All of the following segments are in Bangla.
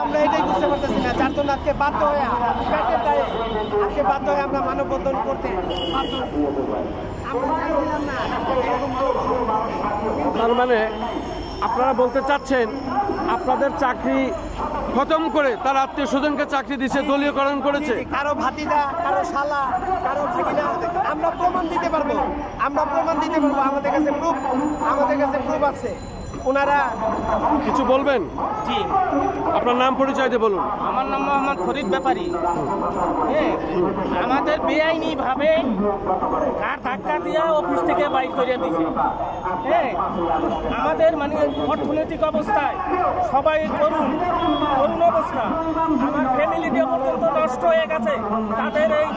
আমরা এটাই বুঝতে পারতেছি না, যার জন্য আজকে বাধ্য হয়ে পেটের দায়ে আজকে বাধ্য হয়ে আমরা মানববন্ধন করতে বাধ্য হয়েছি। আমরা চাইছিলাম না এরকম তার মানে আপনারা বলতে চাচ্ছেন আপনাদের চাকরি খতম করে তার আত্মীয় স্বজনকে চাকরি দিচ্ছে, দলীয়করণ করেছে। কারো ভাতিজা, কারো শালা, কারো ভাগিনা, আমরা প্রমাণ দিতে পারবো, আমাদের কাছে প্রুফ আছে। ওনারা কিছু বলবেন? জি, আপনার নাম পরিচয় দিয়ে বলুন। আমার নাম মোহাম্মদ ফরিদ ব্যাপারী। আমাদের বেআইনি ভাবে কার ধাক্কা দিয়ে অফিস থেকে বাইর করে দিছে। আমাদের মানে অর্থনৈতিক অবস্থায় সবাই করুন অবস্থা, আমার ফ্যামিলি দিয়ে পর্যন্ত নষ্ট হয়ে গেছে। তাদের এই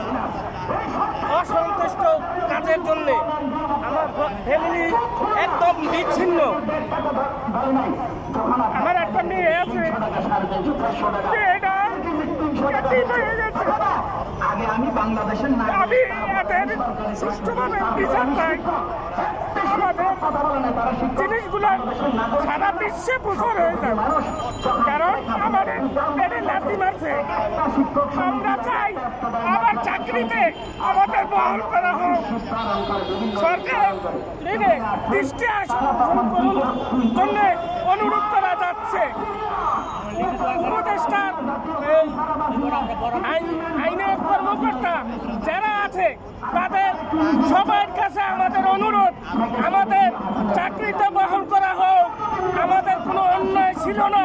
অসন্তুষ্ট কাজের জন্যে আমার ফ্যামিলি একদম বিচ্ছিন্ন। আমার একটা মেয়ে আছে, আমি এদের সুষ্ঠুভাবে বিচার চাই। আমাদের জিনিসগুলো সারা বিশ্বে প্রচার হয়ে যাবে, কারণ আমাদের পেটে লাথি মারছে। আমরা চাই আবার চাকরিতে আমাদের বহাল করা হোক। সরকার দৃষ্টি আকর্ষণ জন্য অনুরোধ করা যাচ্ছে। উপদেষ্টার আইনের কর্মকর্তা যারা আছে তাদের সবার কাছে আমাদের অনুরোধ, আমাদের চাকরিতে বহাল করা হোক। আমাদের কোনো অন্যায় ছিল না,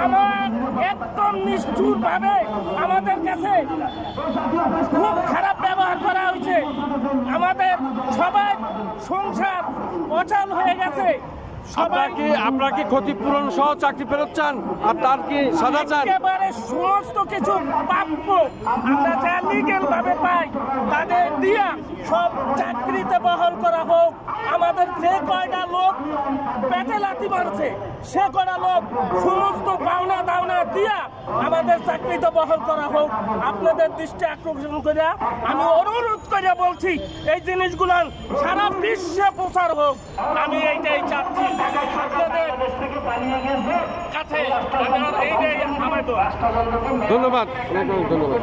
আমার একদম নিষ্ঠুর ভাবে আমাদের কাছে খুব খারাপ ব্যবহার করা হয়েছে। আমাদের সবাই সংসার অচল হয়ে গেছে। আপনারা কি ক্ষতিপূরণ সহ চাকরি ফেরত চান আর তার কি সাজা চান? একেবারে সমস্ত কিছু প্রাপ্য আমরা যা লিগেল ভাবে পাই তাদের দিয়া সব চাকরিতে বহাল করা হোক। আমাদের যে কয়টা লোক পেটে লাথি মারছে সে কয়টা লোক সমস্ত পাওনা দাওনা দিয়া আমাদের চাকরিতে বহাল করা হোক। আপনাদের দৃষ্টি আকর্ষণ করে আমি অনুরোধ করে বলছি, এই জিনিসগুলো সারা বিশ্বে প্রচার হোক। আমি এইটাই চাচ্ছি আপনাদের কাছে। এইটাই আমার দোয়া। ধন্যবাদ, ধন্যবাদ।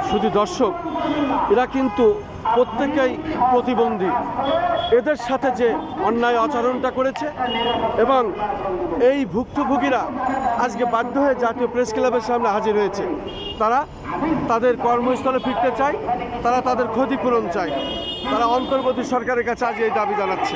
শুধু দর্শক, এরা কিন্তু প্রত্যেকেই প্রতিবন্ধী। এদের সাথে যে অন্যায় আচরণটা করেছে এবং এই ভুক্তভোগীরা আজকে বাধ্য হয়ে জাতীয় প্রেস ক্লাবের সামনে হাজির হয়েছে। তারা তাদের কর্মস্থলে ফিরতে চায়, তারা তাদের ক্ষতিপূরণ চায়। তারা অন্তর্বর্তী সরকারের কাছে আজ এই দাবি জানাচ্ছে।